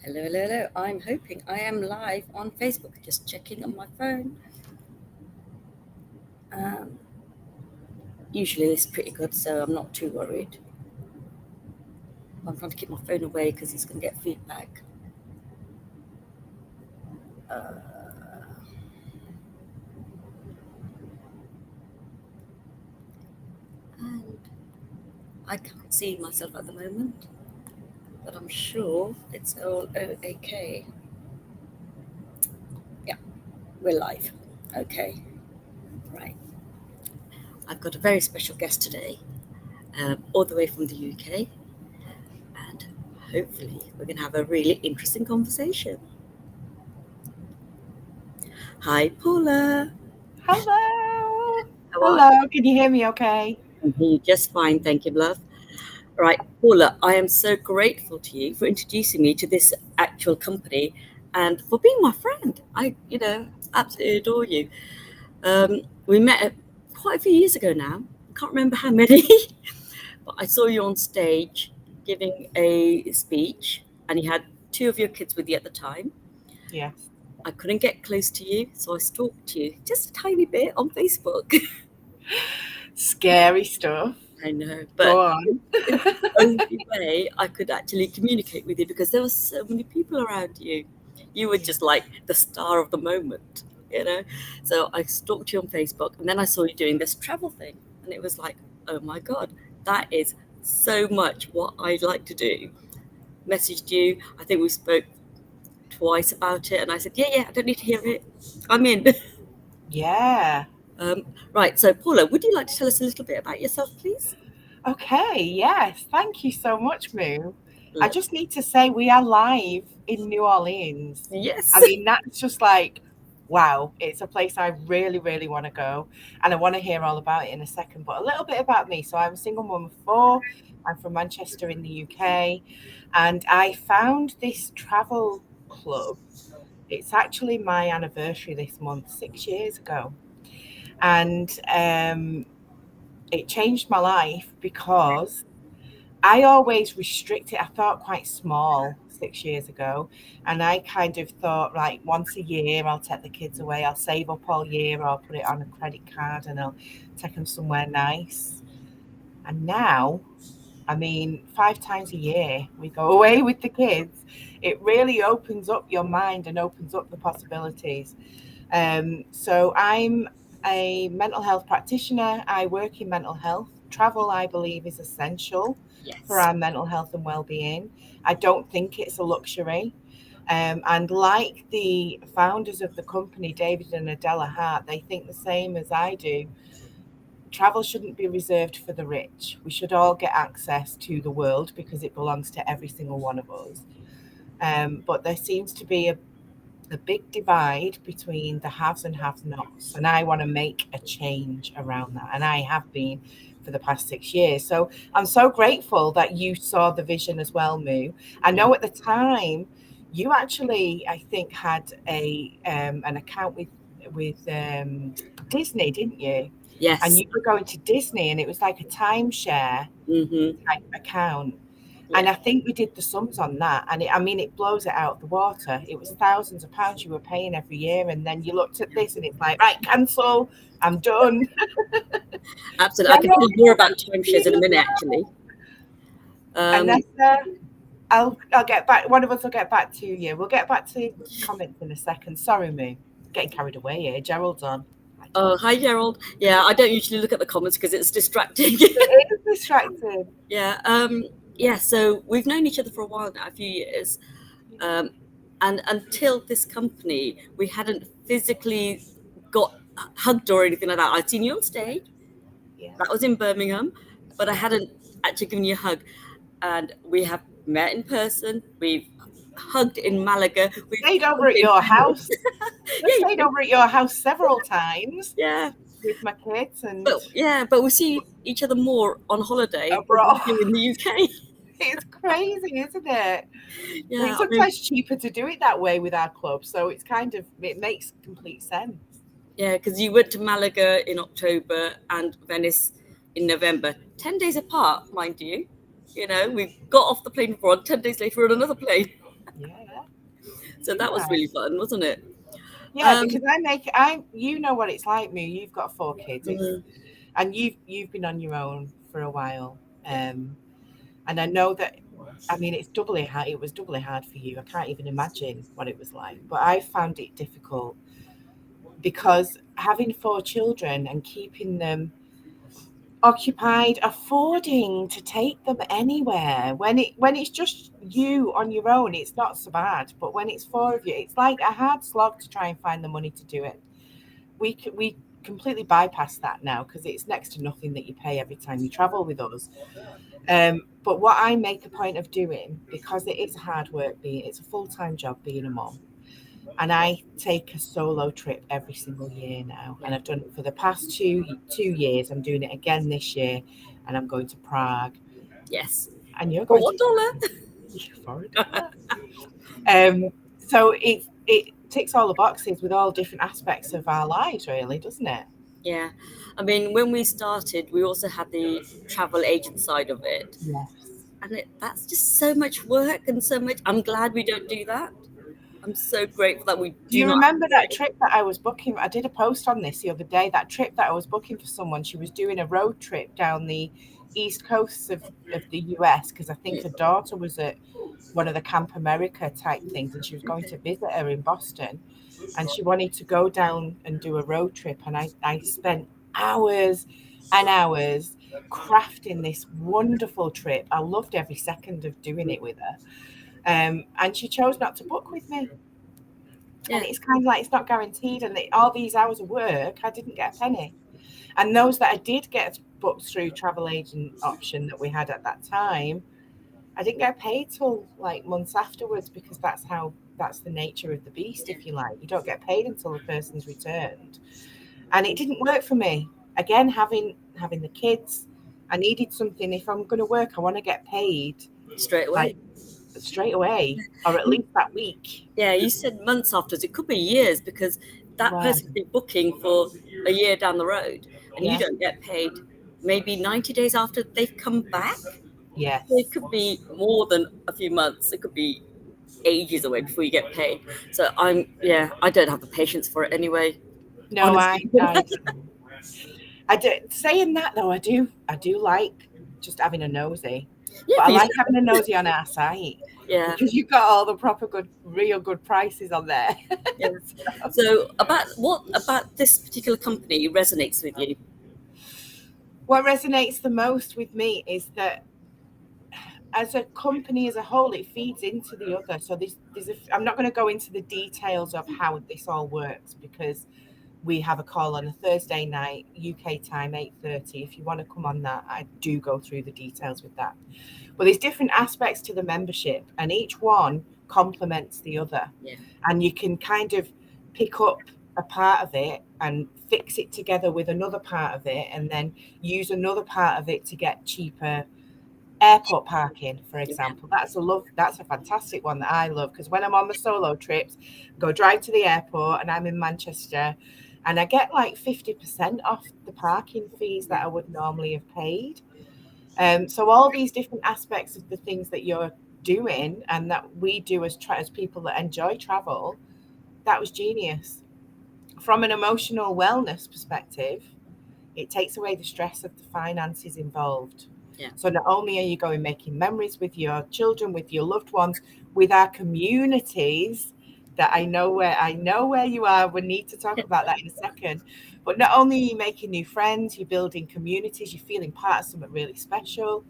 Hello, hello, hello. I'm hoping I am live on Facebook. Just checking on my phone. Um, Usually it's pretty good, so I'm not too worried. I'm trying to keep my phone away because it's going to get feedback. And I can't see myself at the moment, but I'm sure it's all okay. Yeah, we're live. Okay, right. I've got a very special guest today, all the way from the UK, and hopefully we're going to have a really interesting conversation. Hi, Paula. Hello. How are Hello. Can you hear me okay? you? Just fine, thank you, love. Right, Paula, I am so grateful to you for introducing me to this actual company and for being my friend. Absolutely adore you. We met quite a few years ago now. Can't remember how many, but I saw you on stage giving a speech, and you had two of your kids with you at the time. Yes. I couldn't get close to you, so I stalked you just a tiny bit on Facebook. Scary stuff. I know, Go but on. it's the only way I could actually communicate with you because there were so many people around you. You were Yeah. just like the star of the moment, you know? So I stalked you on Facebook and then I saw you doing this travel thing. And it was like, oh my God, that is so much what I'd like to do. Messaged you. I think we spoke twice about it. And I said, yeah, yeah, I don't need to hear it. I'm in. Yeah. um, right. So, Paula, would you like to tell us a little bit about yourself, please? Okay. Yes. Thank you so much, Moo. I Love. just need to say we are live in New Orleans. I Yes. mean, that's just like, wow. It's a place I really, really want to go. And I want to hear all about it in a second. But a little bit about me. So I'm a single mum of four. I'm from Manchester in the UK. And I found this travel club. It's actually my anniversary this month, 6 years ago. And it changed my life because I always restricted, I thought quite small 6 years ago. And I kind of thought, like, once a year, I'll take the kids away, I'll save up all year, or I'll put it on a credit card and I'll take them somewhere nice. And now, I mean, 5 times a year we go away with the kids. It really opens up your mind and opens up the possibilities. So I'm a mental health practitioner. I work in mental health. Travel, I believe, is essential for Yes. our mental health and well-being. I don't think it's a luxury. And like the founders of the company, David and Adela Hart, they think the same as I do. Travel shouldn't be reserved for the rich. We should all get access to the world because it belongs to every single one of us. But there seems to be a big divide between the haves and have nots. And I want to make a change around that. And I have been for the past 6 years. So I'm so grateful that you saw the vision as well, Moo. I Yeah. know at the time you actually, I think, had a an account with Disney, didn't you? And Yes. you were going to Disney and it was like a timeshare Mm-hmm. type account. And Yeah. I think we did the sums on that. And I mean, it blows it out of the water. It was thousands of pounds you were paying every year. And then you looked at this and it's like, right, cancel. I'm done. Absolutely. I can tell Gerald, you more about timeshares in a you minute, as actually. well. Um, Anessa, I'll get back. One of us will get back to you. We'll get back to comments in a second. Sorry, Moo. Getting carried away here. Gerald's on. Hi, oh, Gerald. hi, Gerald. Yeah, I don't usually look at the comments because it's distracting. It is distracting. Yeah. Yeah. So we've known each other for a while now, a few years. Um, and until this company, we hadn't physically got hugged or anything like that. I'd seen you on stage. Yeah. That was in Birmingham, but I Yeah. hadn't actually given you a hug. And we have met in person. We've hugged in Malaga. We've Stayed over hugged at in your Venice. house. I Yeah, you stayed did. over at your house several times Yeah. with my kids and But yeah, but we see each other more on holiday than we abroad. do in the UK. It's crazy, isn't it? But Yeah, it's I mean, sometimes cheaper to do it that way with our club, so it's kind of it makes complete sense. yeah, because you went to Malaga in October and Venice in November, 10 days apart, mind you. You know, we got off the plane for 10 days later on another plane. Yeah. So that was really fun, wasn't it? Yeah, because you know what it's like, me. You've got 4 kids, and you've been on your own for a while, and I know that. I mean, it's doubly hard. It was doubly hard for you. I can't even imagine what it was like. But I found it difficult because having 4 children and keeping them occupied, affording to take them anywhere. When it's just you on your own, it's not so bad. But when it's 4 of you, it's like a hard slog to try and find the money to do it. We completely bypass that now because it's next to nothing that you pay every time you travel with us. But what I make a point of doing, because it is hard work, it's a full-time job being a mom, and I take a solo trip every single year now, and I've done it for the past two years. I'm doing it again this year, and I'm going to Prague. Yes. And you're For going $1? So it ticks all the boxes with all different aspects of our lives, really, doesn't it? Yeah. I mean, when we started, we also had the travel agent side of it. Yes. And that's just so much work and so much. I'm glad we don't do that. I'm so grateful that we do you not. remember that trip that I was booking? I did a post on this the other day. That trip that I was booking for someone, she was doing a road trip down the east coast of the US because I think her daughter was at one of the Camp America type things, and she was going to visit her in Boston, and she wanted to go down and do a road trip. And I spent hours and hours crafting this wonderful trip. I loved every second of doing it with her. And she chose not to book with me. Yeah. And it's kind of like it's not guaranteed. And all these hours of work, I didn't get a penny. And those that I did get booked through travel agent option that we had at that time, I didn't get paid till like months afterwards because that's the nature of the beast, if you like. You don't get paid until the person's returned. And it didn't work for me. Again, having the kids, I needed something. If I'm going to work, I want to get paid straight away. Straight away, or at least that week. Yeah, you said months afterwards. It could be years because that person could be booking for a year down the road, and you don't get paid maybe 90 days after they've come back. Yes. So it could be more than a few months. It could be ages away before you get paid. So I don't have the patience for it anyway. No, I do. Saying that though, I do like just having a nosy. Yeah, but I like having a nosy on our site. Yeah, because you've got all the proper real good prices on there. Yeah. So what about this particular company resonates with you? What resonates the most with me is that as a company as a whole, it feeds into the other. So I'm not going to go into the details of how this all works because we have a call on a Thursday night, UK time, 8:30. If you want to come on that, I do go through the details with that. But there's different aspects to the membership, and each one complements the other. Yeah. And you can kind of pick up a part of it and fix it together with another part of it, and then use another part of it to get cheaper airport parking, for example. That's a fantastic one that I love because when I'm on the solo trips, go drive to the airport and I'm in Manchester, and I get like 50% off the parking fees that I would normally have paid. So all these different aspects of the things that you're doing and that we do as people that enjoy travel, that was genius. From an emotional wellness perspective, it takes away the stress of the finances involved. Yeah. So not only are you going making memories with your children, with your loved ones, with our communities, that I know where you are. We need to talk about that in a second. But not only are you making new friends, you're building communities, you're feeling part of something really special,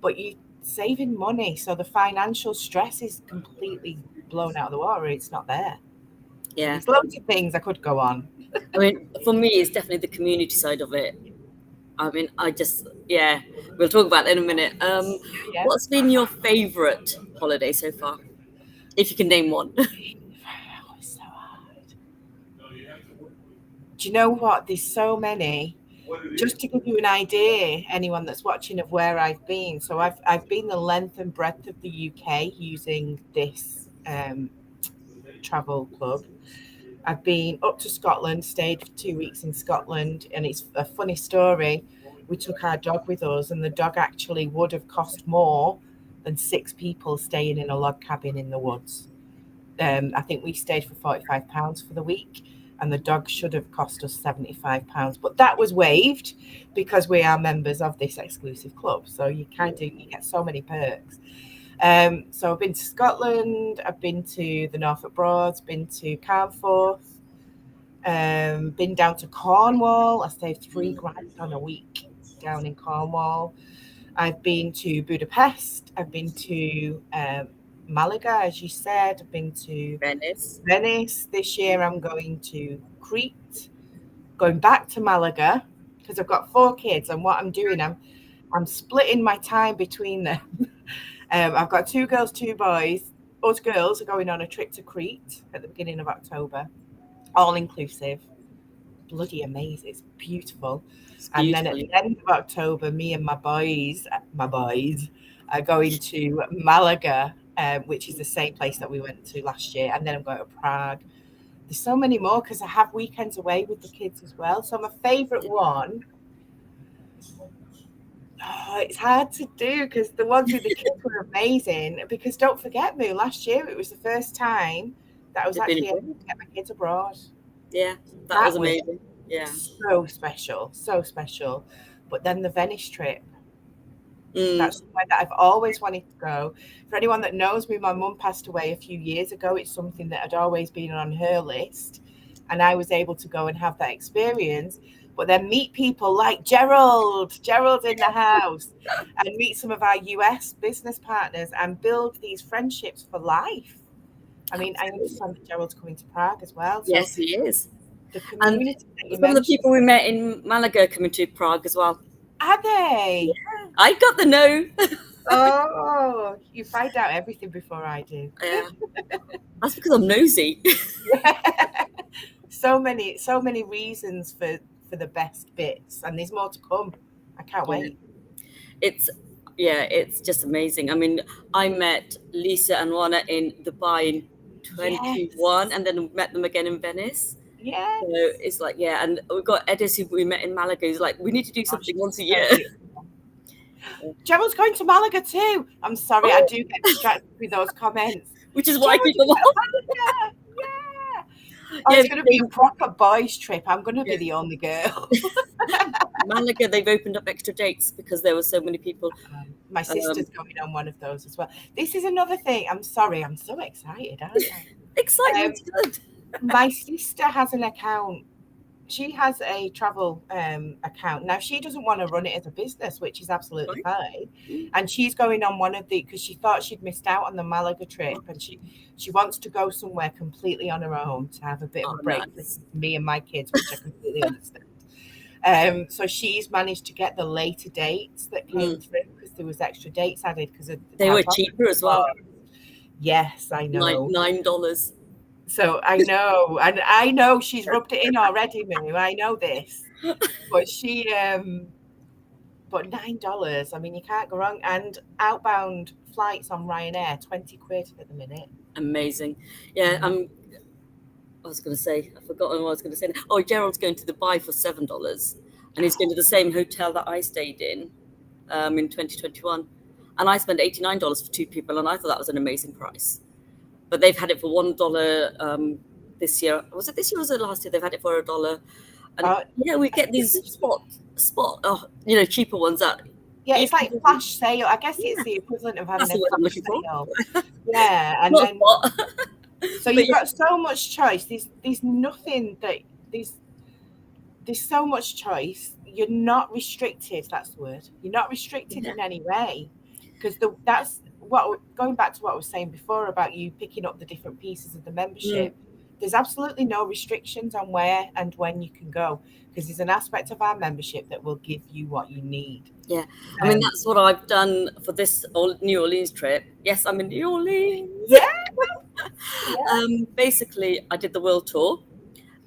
but you're saving money. So the financial stress is completely blown out of the water. It's not there. Yeah. There's loads of things I could go on. I mean, for me, it's definitely the community side of it. I mean, we'll talk about that in a minute. What's been your favorite holiday so far? If you can name one. It's so hard. Do you know what? There's so many. Just to give you an idea, anyone that's watching, of where I've been. So I've been the length and breadth of the UK using this travel club. I've been up to Scotland, stayed for 2 weeks in Scotland, and it's a funny story. We took our dog with us, and the dog actually would have cost more than 6 people staying in a log cabin in the woods. I think we stayed for £45 for the week, and the dog should have cost us £75, but that was waived because we are members of this exclusive club. So you get so many perks. So I've been to Scotland, I've been to the Norfolk Broads, been to Carnforth, been down to Cornwall. I stayed £3,000 on a week down in Cornwall. I've been to Budapest. I've been to Malaga, as you said. I've been to Venice. This year I'm going to Crete, going back to Malaga because I've got 4 kids, and what I'm doing, I'm splitting my time between them. I've got 2 girls, 2 boys. Us girls are going on a trip to Crete at the beginning of October, all inclusive. Bloody amazing. It's beautiful. And then at the end of October, me and my boys are going to Malaga, which is the same place that we went to last year. And then I'm going to Prague. There's so many more because I have weekends away with the kids as well. So my favourite one, it's hard to do because the ones with the kids were amazing. Because don't forget, Moo, last year it was the first time that I was actually able to get my kids abroad. Yeah, that was amazing. Yeah, so special. But then the Venice trip, that's somewhere that I've always wanted to go. For anyone that knows me, my mum passed away a few years ago. It's something that had always been on her list, and I was able to go and have that experience. But then meet people like Gerald in the house, and meet some of our US business partners and build these friendships for life. I mean, I understand that Gerald's coming to Prague as well. So yes, he is. the community and some of the people we met in Malaga coming to Prague as well. Are they? Yeah, I got the no. Oh, you find out everything before I do. Yeah. That's because I'm nosy. So many reasons for the best bits, and there's more to come. I can't wait. It's just amazing. I mean, I met Lisa and Juana in Dubai in 21, and then met them again in Venice. Yeah. So it's like, and we've got Edis who we met in Malaga. He's like, we need to do something once a year. Gerald's going to Malaga too. I'm sorry, I do get distracted with those comments. Which is why I keep them on. It's going to be a proper boys trip. I'm going to be the only girl. Malaga, they've opened up extra dates because there were so many people. My sister's going on one of those as well. This is another thing. I'm sorry, I'm so excited, aren't I? Excitement's good. My sister has an account. She has a travel account. Now, she doesn't want to run it as a business, which is absolutely fine. And she's going on one of because she thought she'd missed out on the Malaga trip, and she wants to go somewhere completely on her own to have a bit of a break with me and my kids, which I completely understand. So she's managed to get the later dates that came through because there was extra dates added because they were cheaper as well. Yes, I know. $9. So I know, and I know she's rubbed it in already, Moo. I know this, but but $9. I mean, you can't go wrong. And outbound flights on Ryanair, £20 at the minute. Amazing. Yeah, I was going to say, I've forgotten what I was going to say. Oh, Gerald's going to Dubai for $7, and he's going to the same hotel that I stayed in 2021, and I spent $89 for 2 people, and I thought that was an amazing price. But they've had it for $1 this year. Was it this year or was it last year? They've had it for $1. And we get these cheaper ones that. Yeah, it's like flash sale. I guess it's the equivalent of having a flash sale. Yeah, and then so you've got so much choice. There's nothing that there's so much choice. You're not restricted. That's the word. You're not restricted in any way, because that's. Going back to what I was saying before about you picking up the different pieces of the membership, there's absolutely no restrictions on where and when you can go, because there's an aspect of our membership that will give you what you need. Yeah, I mean, that's what I've done for this New Orleans trip. Yes, I'm in New Orleans. Yeah. Basically, I did the world tour.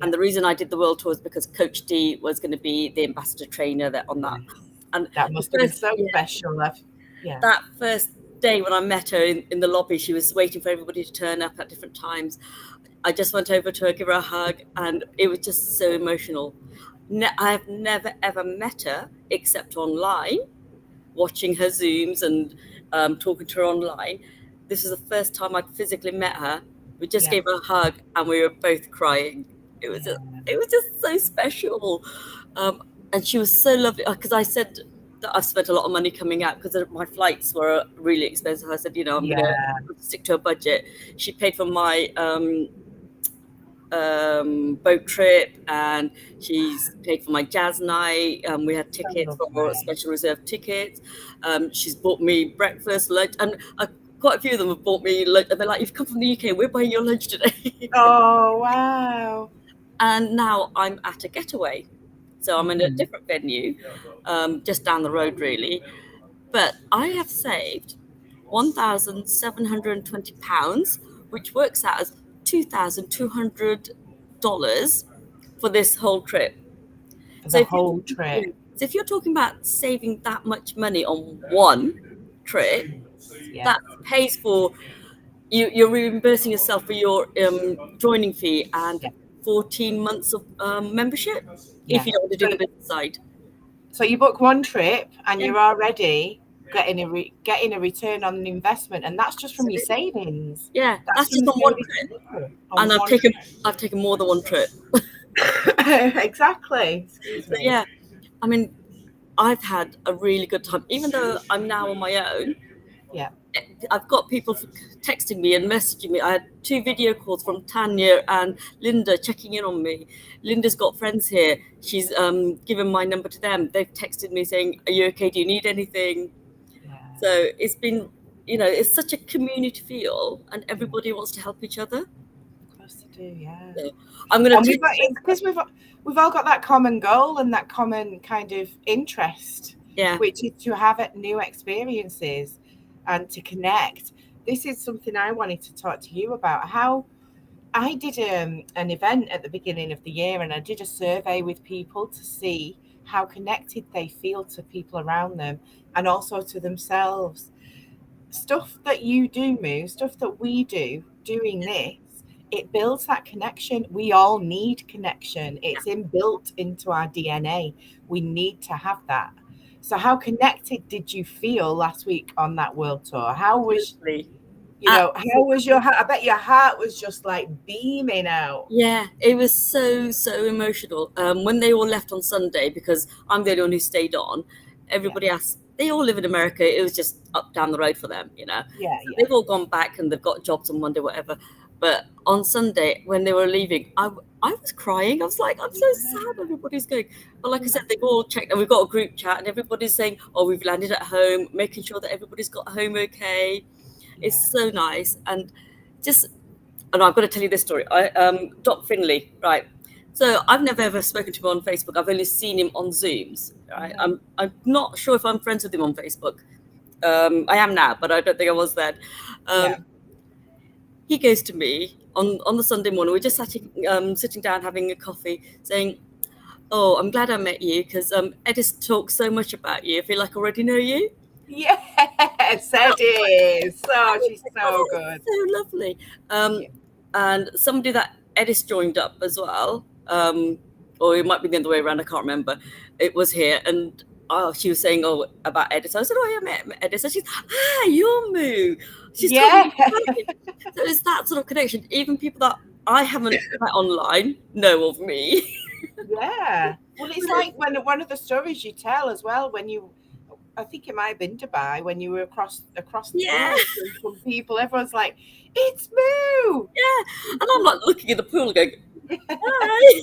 And the reason I did the world tour is because Coach D was going to be the ambassador trainer on that. And that must have been so special. That first day when I met her in the lobby, she was waiting for everybody to turn up at different times. I just went over to her, give her a hug, and it was just so emotional. I have never ever met her except online, watching her Zooms and talking to her online. This is the first time I'd physically met her. We just Yeah. gave her a hug and we were both crying. It was just so special. And she was so lovely because I said that I've spent a lot of money coming out because my flights were really expensive. I said, I'm going to stick to a budget. She paid for my boat trip, and she's paid for my jazz night. We had tickets for special reserve tickets. She's bought me breakfast, lunch, and quite a few of them have bought me lunch. They're like, "You've come from the UK, we're buying your lunch today." Oh, wow. And now I'm at a getaway. So I'm in a different venue, just down the road, really. But I have saved £1,720, which works out as $2,200 for this whole trip. The whole trip. So if you're talking about saving that much money on one trip, that pays for you're reimbursing yourself for your joining fee and 14 months of membership if you don't want to do the business side. So you book one trip and you're already getting a return on an investment, and that's just from your savings. Yeah, that's just on one trip. And I've taken more than one trip. Exactly. So, yeah, I mean, I've had a really good time, even though I'm now on my own. Yeah, I've got people texting me and messaging me. I had 2 video calls from Tanya and Linda checking in on me. Linda's got friends here. She's given my number to them. They've texted me saying, "Are you okay? Do you need anything?" Yeah. So it's been, it's such a community feel, and everybody wants to help each other. Of course they do, yeah. So I'm going to because we've all got that common goal and that common kind of interest, which is to have new experiences and to connect. This is something I wanted to talk to you about. How I did an event at the beginning of the year, and I did a survey with people to see how connected they feel to people around them and also to themselves. Stuff that you do, Moo, stuff that we do, doing this, it builds that connection. We all need connection. It's inbuilt into our DNA. We need to have that. So how connected did you feel last week on that world tour? How was, how was your heart? I bet your heart was just like beaming out. Yeah, it was so emotional. When they all left on Sunday, because I'm the only one who stayed on, everybody asked, they all live in America. It was just up down the road for them, So they've all gone back and they've got jobs on Monday, whatever. But on Sunday, when they were leaving, I was crying. I was like, I'm so sad everybody's going. But like I said, they've all checked, and we've got a group chat, and everybody's saying, "Oh, we've landed at home," making sure that everybody's got home okay. It's so nice. And I've got to tell you this story. Doc Finley, right? So I've never ever spoken to him on Facebook. I've only seen him on Zooms. Right? I'm not sure if I'm friends with him on Facebook. I am now, but I don't think I was then. He goes to me on the Sunday morning. We're just sitting down having a coffee, saying, "Oh, I'm glad I met you because Edis talks so much about you. I feel like I already know you." Yes, Edis. Oh, she's so good. So lovely. And somebody that Edis joined up as well, or it might be the other way around. I can't remember. It was here, and she was saying about Edis. I said, "Oh, yeah, I met Edis." And she's, you're Moo. She's so it's that sort of connection. Even people that I haven't met online know of me. Yeah. Well, it's like when one of the stories you tell as well, when I think it might have been Dubai, when you were across the pool from people, everyone's like, "It's Moo." Yeah. And I'm like looking at the pool going, "Hi."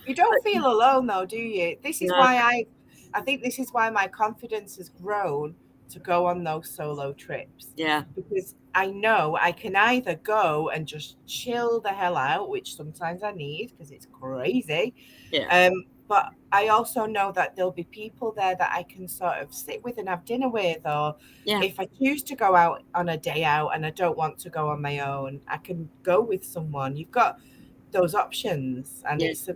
You don't feel alone though, do you? This is why I think this is why my confidence has grown to go on those solo trips. Yeah. Because I know I can either go and just chill the hell out, which sometimes I need because it's crazy. Yeah. But I also know that there'll be people there that I can sort of sit with and have dinner with, or if I choose to go out on a day out and I don't want to go on my own, I can go with someone. You've got those options, and it's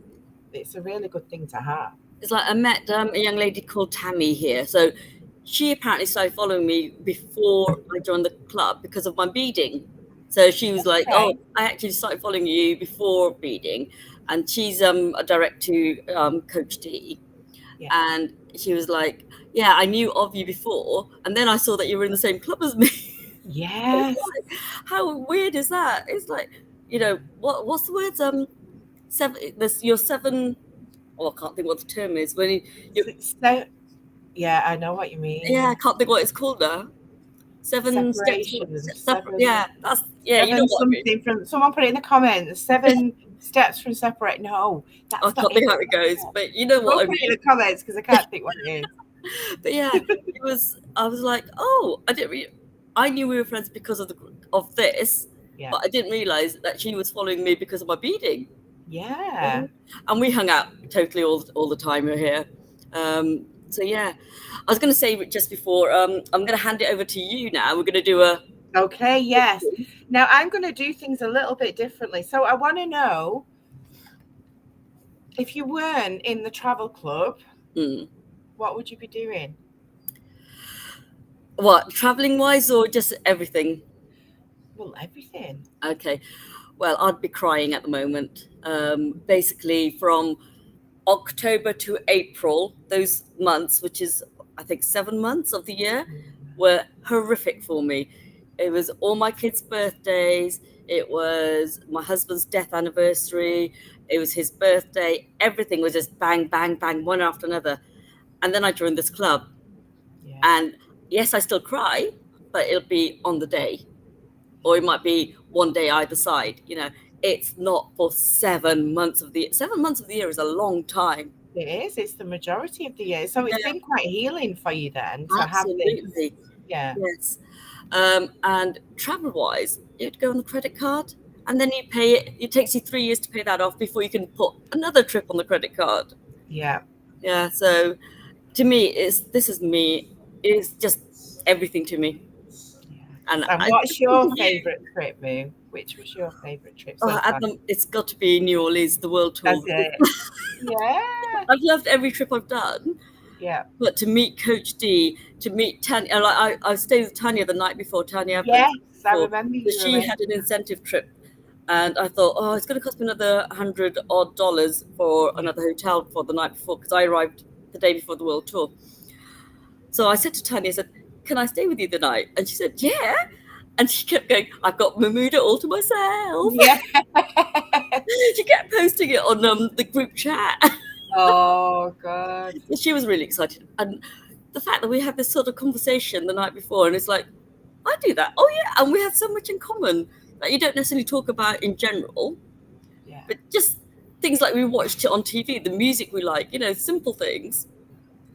a really good thing to have. It's like I met a young lady called Tammy here. So she apparently started following me before I joined the club because of my beading. So she was like, "Oh, I actually started following you before beading." And she's a direct to Coach D. Yeah. And she was like, yeah, I knew of you before, and then I saw that you were in the same club as me. Yes. Like, how weird is that? It's like, what's the words? Your seven. Oh, I can't think what the term is. When So, yeah, I know what you mean. yeah, I can't think what it's called now. Seven steps. Yeah, you know seven what I mean. something from someone put it in the comments. 7 steps from separate. No, I that's not can't it. think how it goes, but you know Go what I put it mean. in the comments because I can't think what it is. But yeah, it was. I was like, oh, I knew we were friends because of this, Yeah. but I didn't realize that she was following me because of my beading. Yeah. And we hung out totally all the time we were here. So yeah, I was going to say just before, I'm going to hand it over to you now. We're going to do a. Okay, yes. Now I'm going to do things a little bit differently. So I want to know, if you weren't in the travel club, what would you be doing? What, traveling wise or just everything? Well, everything. Okay. Well, I'd be crying at the moment. Basically, from October to April, those months, which is, I think, 7 months of the year, were horrific for me. It was all my kids' birthdays. It was my husband's death anniversary. It was his birthday. Everything was just bang, bang, bang, one after another. And then I joined this club. Yeah. And yes, I still cry, but it'll be on the day. Or it might be one day either side. It's not for 7 months of the year. 7 months of the year is a long time. It is. It's the majority of the year. So it's been quite healing for you then to Absolutely. have this. Yeah. Yes. And travel-wise, you'd go on the credit card, and then you pay it. It takes you 3 years to pay that off before you can put another trip on the credit card. Yeah. Yeah. So to me, this is me. It's just everything to me. And what's your favourite trip, Moo? Which was your favourite trip so far? It's got to be New Orleans, the world tour. That's it. Yeah. I've loved every trip I've done. Yeah. But to meet Coach D, to meet Tanya, like I stayed with Tanya the night before. Tanya. Yes, I remember you. She had an incentive trip, and I thought, oh, it's going to cost me another $100 odd for another hotel for the night before, because I arrived the day before the world tour. So I said to Tanya, I said, can I stay with you the night? And she said, yeah. And she kept going, I've got Bermuda all to myself. Yeah. She kept posting it on the group chat. Oh, God. She was really excited. And the fact that we had this sort of conversation the night before, and it's like, I do that. Oh, yeah. And we had so much in common that you don't necessarily talk about in general. Yeah. But just things like we watched it on TV, the music we like, simple things.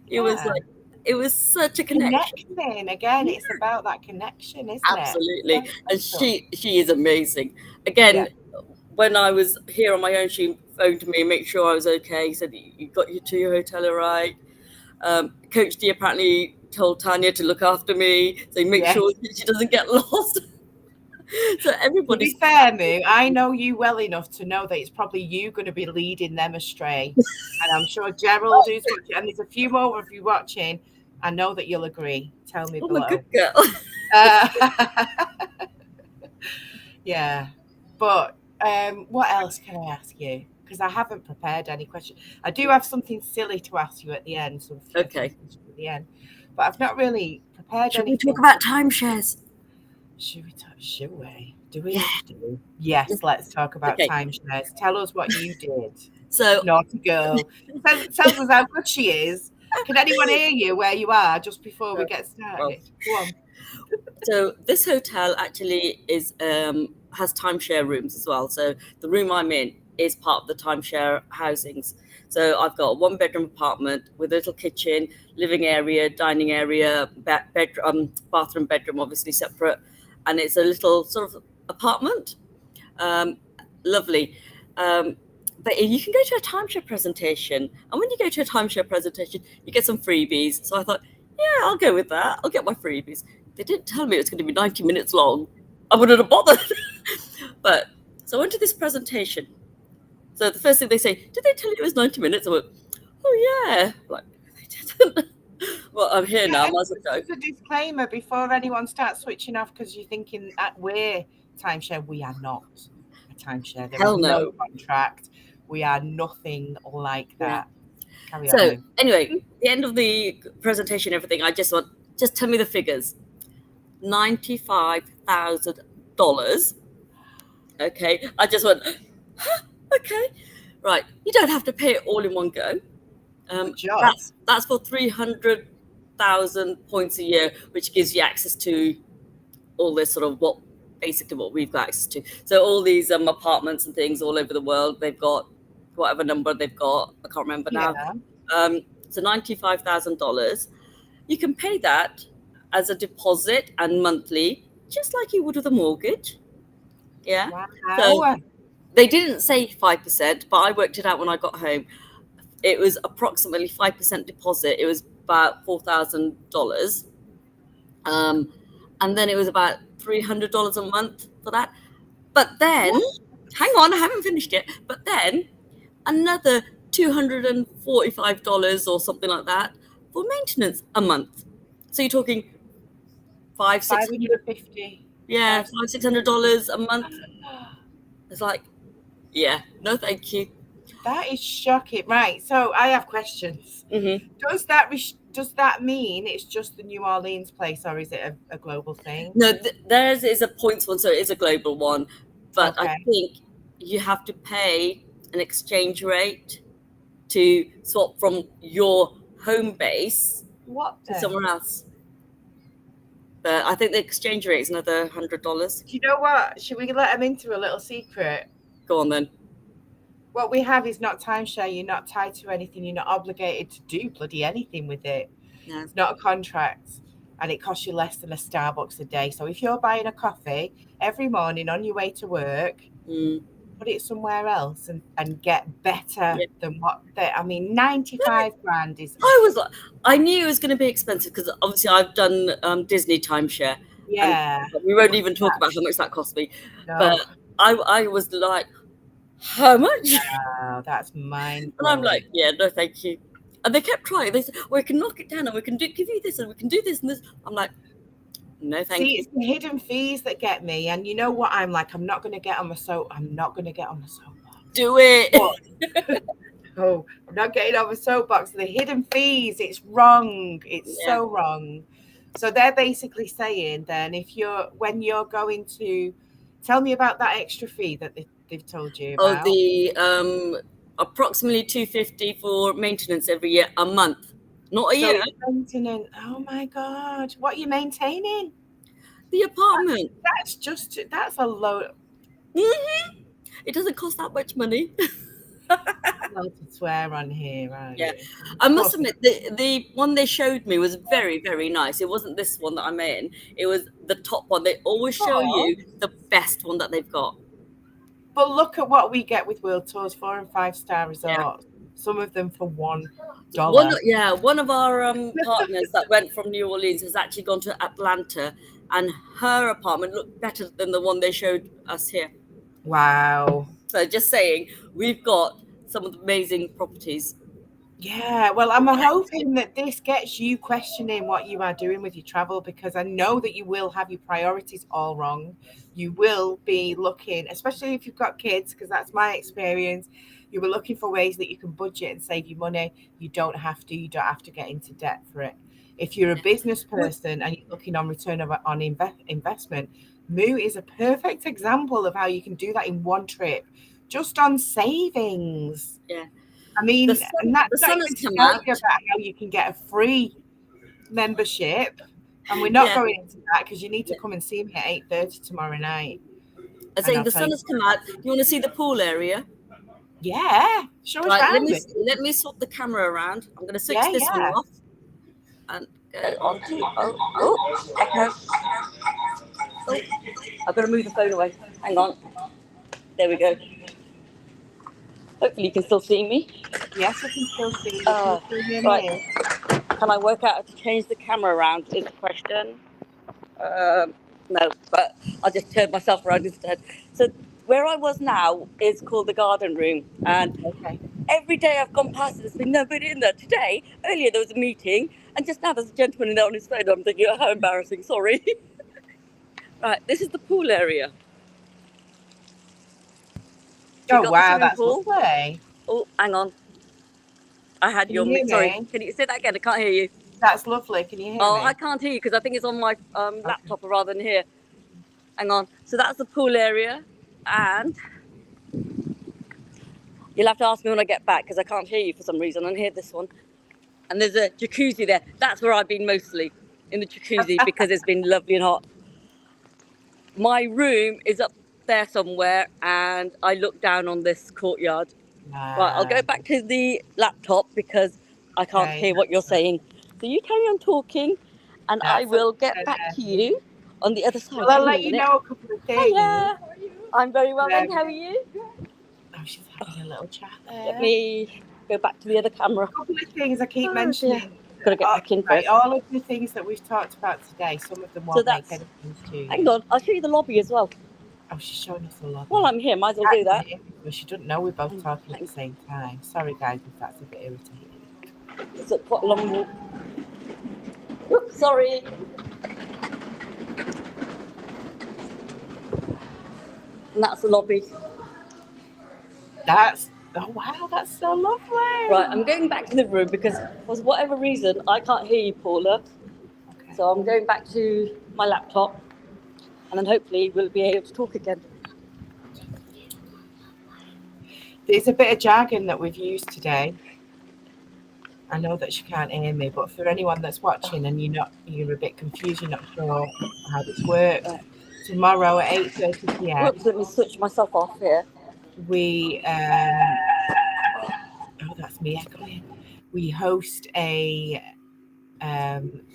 It was such a connection. Again, it's about that connection, isn't it? Absolutely. And she is amazing. Again, when I was here on my own, she phoned me and made sure I was okay. Said, you got to your hotel all right. Coach D apparently told Tanya to look after me, so make sure she doesn't get lost. So everybody. To be fair, Moo, I know you well enough to know that it's probably you going to be leading them astray. And I'm sure Gerald is watching, and there's a few more of you watching. I know that you'll agree. Tell me below. I'm a good girl. Yeah. But what else can I ask you? Because I haven't prepared any questions. I do have something silly to ask you at the end. Okay. At the end. But I've not really prepared anything. Should we talk about timeshares? Should we? Do we have to? Yes, let's talk about timeshares. Tell us what you did. So, naughty girl. Tell us how good she is. Can anyone hear you where you are just before we get started? Go on. So this hotel actually has timeshare rooms as well. So the room I'm in is part of the timeshare housings. So I've got a 1-bedroom apartment with a little kitchen, living area, dining area, bathroom, bedroom, obviously separate. And it's a little sort of apartment. Lovely. But you can go to a timeshare presentation. And when you go to a timeshare presentation, you get some freebies. So I thought, yeah, I'll go with that. I'll get my freebies. They didn't tell me it was going to be 90 minutes long. I wouldn't have bothered. So I went to this presentation. So the first thing they say, did they tell you it was 90 minutes? I went, oh, yeah. Like, they didn't. Well, I'm here now. As a disclaimer before anyone starts switching off because you're thinking we're timeshare. We are not a timeshare. There is no contract. We are nothing like that. Carry So on. anyway, the end of the presentation, everything. I just want, just tell me the figures. $95,000. Okay, I just went, huh, okay, right. You don't have to pay it all in one go. Good job. That's for 300,000 points a year, which gives you access to all this sort of basically what we've got access to. So all these apartments and things all over the world, they've got whatever number they've got. I can't remember now. So $95,000. You can pay that as a deposit and monthly, just like you would with a mortgage. Yeah. Wow. So they didn't say 5%, but I worked it out when I got home. It was approximately 5% deposit. It was about $4,000. And then it was about $300 a month for that. But then, hang on, I haven't finished yet. But then another $245 or something like that for maintenance a month. So you're talking $550. Yeah, $600 a month. It's like, yeah, no, thank you. That is shocking. Right. So I have questions. Mm-hmm. Does that mean it's just the New Orleans place, or is it a global thing? No, theirs is a points one, so it is a global one. But Okay. I think you have to pay an exchange rate to swap from your home base to somewhere else. But I think the exchange rate is another $100. Do you know what? Should we let them into a little secret? Go on then. What we have is not timeshare. You're not tied to anything. You're not obligated to do bloody anything with it. Yeah. It's not a contract, and it costs you less than a Starbucks a day. So if you're buying a coffee every morning on your way to work, put it somewhere else and get better than what I mean, 95 grand is. I knew it was going to be expensive because obviously I've done Disney timeshare. Yeah. We won't even talk about how much that cost me. No. But I was like, how much? Wow, that's mind-blowing. And I'm like, yeah, no, thank you. And they kept trying. They said, well, we can knock it down and we can give you this and we can do this and this. I'm like, no, thank you. It's the hidden fees that get me. And you know what I'm like? I'm not going to get on the soapbox. Do it. Oh, I'm not getting on the soapbox. The hidden fees, it's wrong. It's so wrong. So they're basically saying then when you're going to tell me about that extra fee that they've told you about. Oh, the approximately $250 for maintenance every year, a month, not a year. Maintenance. Oh my God, what are you maintaining? The apartment. That's a load. Mm-hmm. It doesn't cost that much money. Not to swear on here, right? Yeah, I must admit the one they showed me was very, very nice. It wasn't this one that I'm in. It was the top one. They always show you the best one that they've got. But look at what we get with World Tours, 4- and 5-star resorts. Some of them for $1. One of our partners that went from New Orleans has actually gone to Atlanta, and her apartment looked better than the one they showed us here. Wow. So just saying, we've got some of the amazing properties. Yeah, well, I'm hoping that this gets you questioning what you are doing with your travel, because I know that you will have your priorities all wrong. You will be looking, especially if you've got kids, because that's my experience. You were looking for ways that you can budget and save your money. You don't have to get into debt for it. If you're a business person and you're looking on return on investment, Moo is a perfect example of how you can do that in one trip, just on savings. Yeah. I mean, the sun has come out about how you can get a free membership, and we're not going into that because you need to come and see me at 8:30 tomorrow night. I'm saying the sun has come out. You want to see the pool area? Yeah, show us around. Let me swap the camera around. I'm going to switch this one off and go on to echo. Oh, I've got to move the phone away. Hang on. There we go. Hopefully you can still see me. Yes, I can still see you. Right. Can I work out how to change the camera around is the question. No, but I'll just turn myself around instead. So where I was now is called the garden room. And every day I've gone past it, there's been nobody in there. Today, earlier there was a meeting, and just now there's a gentleman in there on his phone. I'm thinking, oh, how embarrassing, sorry. Right, this is the pool area. Oh, wow, that's lovely. Oh, hang on. I had Can you you on hear mute. Sorry, me? can you say that again? I can't hear you. That's lovely. Can you hear Oh, me? I can't hear you because I think it's on my laptop rather than here. Hang on. So that's the pool area, and you'll have to ask me when I get back because I can't hear you for some reason. I can hear this one. And there's a jacuzzi there. That's where I've been mostly, in the jacuzzi, because it's been lovely and hot. My room is up there somewhere, and I look down on this courtyard. Right, I'll go back to the laptop because I can't Okay, hear what you're saying. So you carry on talking, and I That's will get okay. back to you on the other side. Well, I'll Give me a let you minute. know a couple of things. Hiya. I'm very well, thank you. How are you? Oh, she's having a little chat there. Let me go back to the other camera. A couple of things I keep Oh, mentioning. dear. Gotta get back in Right, first. all of the things that we've talked about today, some of them won't make that's- any sense to you. Hang on, I'll show you the lobby as well. Oh, she's showing us the lobby. While I'm here, might as well do that. Well, she doesn't know we're both talking at the same time. Sorry, guys, if that's a bit irritating. It's a quite a long walk. Oops, sorry. And that's the lobby. Oh wow, that's so lovely. Right, I'm going back to the room because for whatever reason I can't hear you, Paula. Okay. So I'm going back to my laptop, and then hopefully we'll be able to talk again. There's a bit of jargon that we've used today. I know that she can't hear me, but for anyone that's watching and you're a bit confused, you're not sure how this works. Right. Tomorrow at 8:30 p.m. Whoops, let me switch myself off here. we that's me echoing. We host a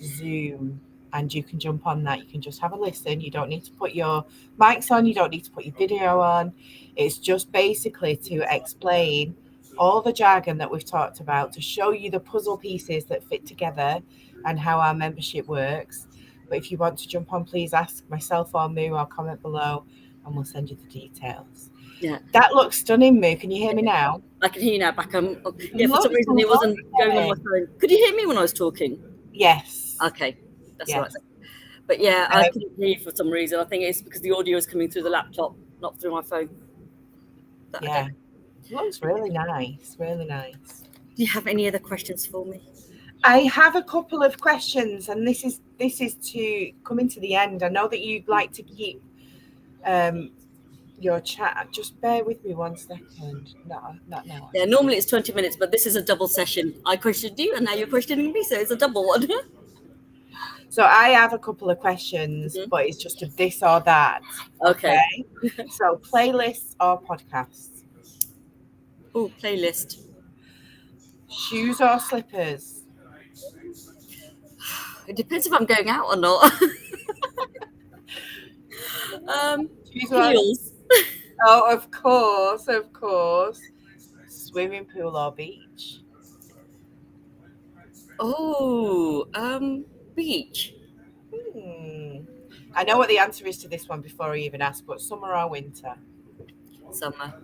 Zoom, and you can jump on that. You can just have a listen. You don't need to put your mics on. You don't need to put your video on. It's just basically to explain all the jargon that we've talked about, to show you the puzzle pieces that fit together and how our membership works. But if you want to jump on, please ask myself or Moo, or comment below and we'll send you the details. Yeah. That looks stunning, Moo. Can you hear me now? I can hear you now back on. Yeah, for some reason it wasn't going on my phone. Could you hear me when I was talking? Yes. Okay, that's Yes. all right then. But yeah, I couldn't hear you for some reason. I think it's because the audio is coming through the laptop, not through my phone. But Yeah. It looks really nice. Really nice. Do you have any other questions for me? I have a couple of questions, and this is to coming to the end. I know that you'd like to keep your chat. Just bear with me 1 second. No, not now. Yeah, normally it's 20 minutes, but this is a double session. I questioned you, and now you're questioning me, so it's a double one. So I have a couple of questions, but it's just a this or that. Okay. So playlists or podcasts? Oh, playlist. Shoes or slippers? It depends if I'm going out or not. Heels. Oh, of course. Swimming pool or beach? Oh, beach. I know what the answer is to this one before I even ask, but summer or winter? Summer.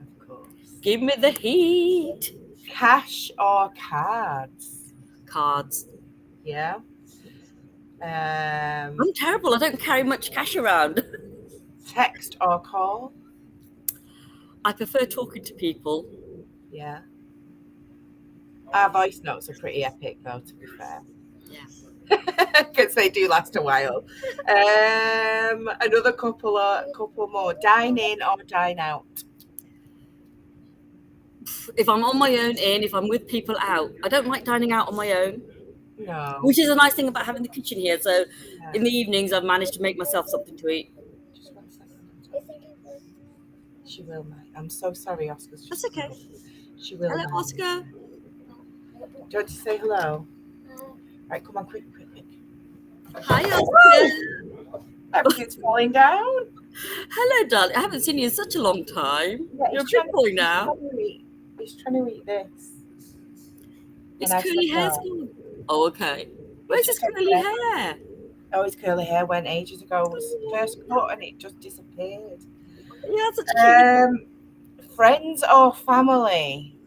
Of course. Give me the heat. Cash or cards? Cards. Yeah. I'm terrible. I don't carry much cash around. Text or call? I prefer talking to people. Yeah. Our voice notes are pretty epic, though, to be fair. Yeah. Because they do last a while. Another couple more. Dine in or dine out? If I'm on my own in, if I'm with people out, I don't like dining out on my own. No. Which is a nice thing about having the kitchen here. So in the evenings, I've managed to make myself something to eat. Just 1 second. She will, mate. I'm so sorry, Oscar. That's okay. She will. Hello, Oscar. Do you want to say hello? Right, come on, quick. Hi, Oscar. Everything's falling down. Hello, darling. I haven't seen you in such a long time. Yeah, You're a big boy now. He's trying to eat this. It's curly hair. Oh, okay. Where's his curly hair? Oh, his curly hair went ages ago. It was first cut and it just disappeared. Yeah, such a cute. Friends or family?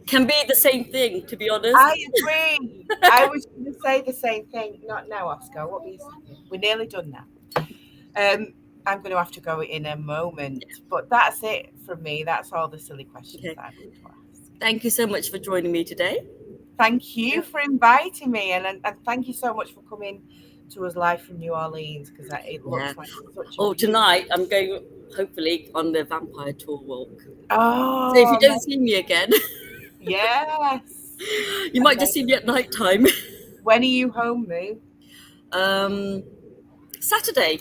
Can be the same thing, to be honest. I agree. I was going to say the same thing. Not now, Oscar. What were you saying? We're nearly done now. I'm going to have to go in a moment, but that's it from me. That's all the silly questions I want to ask. Thank you so much for joining me today. Thank you for inviting me, and thank you so much for coming to us live from New Orleans, because it looks like such a tonight I'm going hopefully on the vampire tour walk. Oh, so if you don't see me again, yes, you might just see me at night time. When are you home, Moo? Saturday.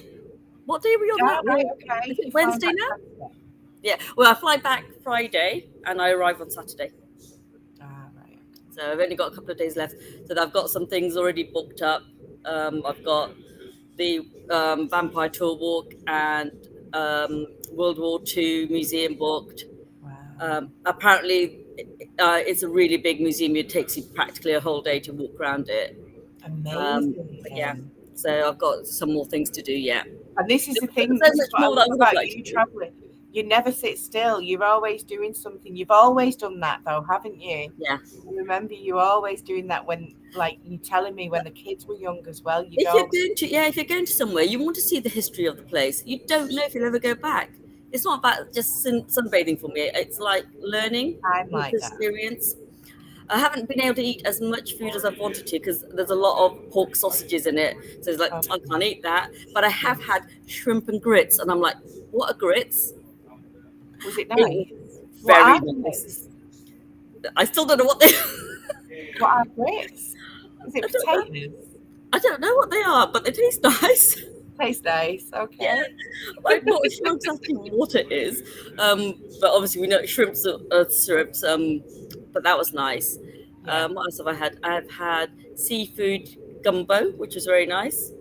What day are we on now? Right, okay. Is it Wednesday now? Saturday. Yeah. Well, I fly back Friday and I arrive on Saturday. Right. So I've only got a couple of days left. So I've got some things already booked up. I've got the Vampire Tour Walk and World War II museum booked. Wow. Apparently, it's a really big museum. It takes you practically a whole day to walk around it. Amazing. Yeah. So I've got some more things to do yet. And this is the thing about you traveling. You never sit still. You're always doing something. You've always done that, though, haven't you? Yeah. I remember you always doing that when, like, you telling me when the kids were young as well. If you're going to somewhere, you want to see the history of the place. You don't know if you'll ever go back. It's not about just sunbathing for me. It's like learning, experience. I haven't been able to eat as much food as I've wanted to because there's a lot of pork sausages in it. So it's like, I can't eat that. But I have had shrimp and grits. And I'm like, what are grits? Was it nice? Very nice. I still don't know what they are. What are grits? Is it potatoes? I don't know what they are, but they taste nice. Taste nice, okay. Yeah. I'm not sure exactly what it is. But obviously we know shrimps are shrimps. But that was nice. Yeah. What else have I had? I've had seafood gumbo, which was very nice.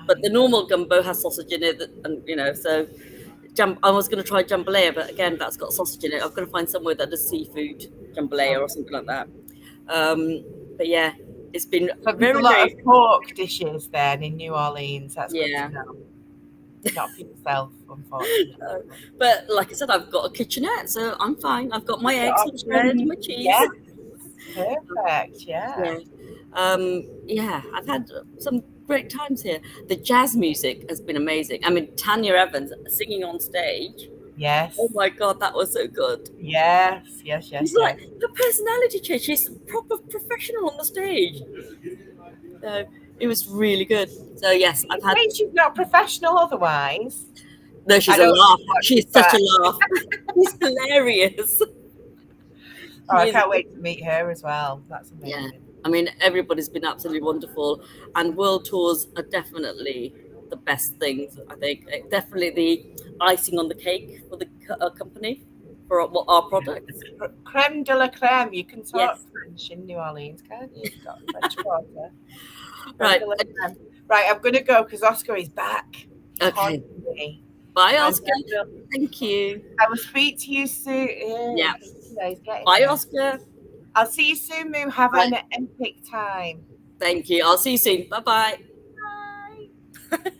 But the normal gumbo has sausage in it, and so I was going to try jambalaya, but again, that's got sausage in it. I've got to find somewhere that does seafood jambalaya or something like that. But yeah, it's been a lot of pork dishes then in New Orleans. That's good to know. Not for yourself, unfortunately. But like I said, I've got a kitchenette, so I'm fine. I've got my eggs, my bread, my cheese. Yeah. Perfect. Yeah. I've had some great times here. The jazz music has been amazing. I mean, Tanya Evans singing on stage. Yes. Oh my God, that was so good. Yes. She's like, her personality change. She's proper professional on the stage. So it was really good. So yes, I've had. Wait, she's not professional otherwise. No, she's a laugh. She's such a laugh. She's hilarious. I can't wait to meet her as well. That's amazing. Yeah, I mean, everybody's been absolutely wonderful, and world tours are definitely the best things. I think definitely the icing on the cake for the company for our products. Creme de la creme. You can talk French in New Orleans, can't you? You've got French water. Right. I'm going to go because Oscar is back. Okay. Bye, Oscar. Thank you. I will speak to you soon. Yeah. Bye, Oscar. I'll see you soon, Moo. Have an epic time. Thank you. I'll see you soon. Bye-bye. Bye.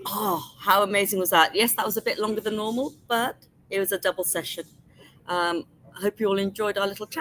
Oh, how amazing was that? Yes, that was a bit longer than normal, but it was a double session. I hope you all enjoyed our little chat.